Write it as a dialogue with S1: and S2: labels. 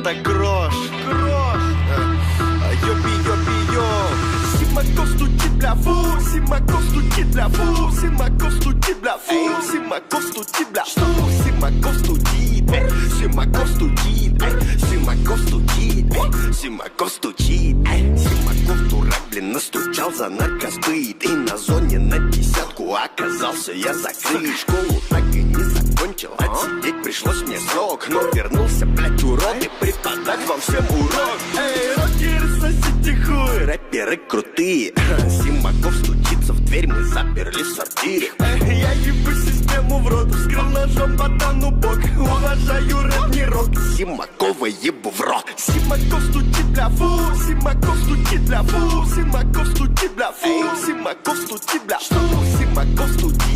S1: это грош. Йоби-йоби-йо. Симаков стучит, бля, фу. Симаков стучит, бля, фу. Симаков стучит, бля, фу. Симаков стучит, бля, что? Симаков стучит, Симаков стучит, Симаков стучит, Симаков стучит. Симаков дурак, блин, настучал за наркосбыт. И на зоне на 10 оказался я закрыт. Школу так и не закончил, отсидеть пришлось мне срок. Но вернулся, блядь, урод, и преподать вам всем урок. Эй, рокеры, сосите хуй, рэперы крутые. Симаков стучится в дверь, мы заперли в сортире. Я ебу систему в рот, вскрыл ножом ботану бок. Уважаю рэп, не рок, Симакова ебу в рот. Симаков стучит, бля, фу. Симаков стучит, бля, фу. Симаков стучит, бля, фу. Симаков стучит, бля, что? Симаков стучит.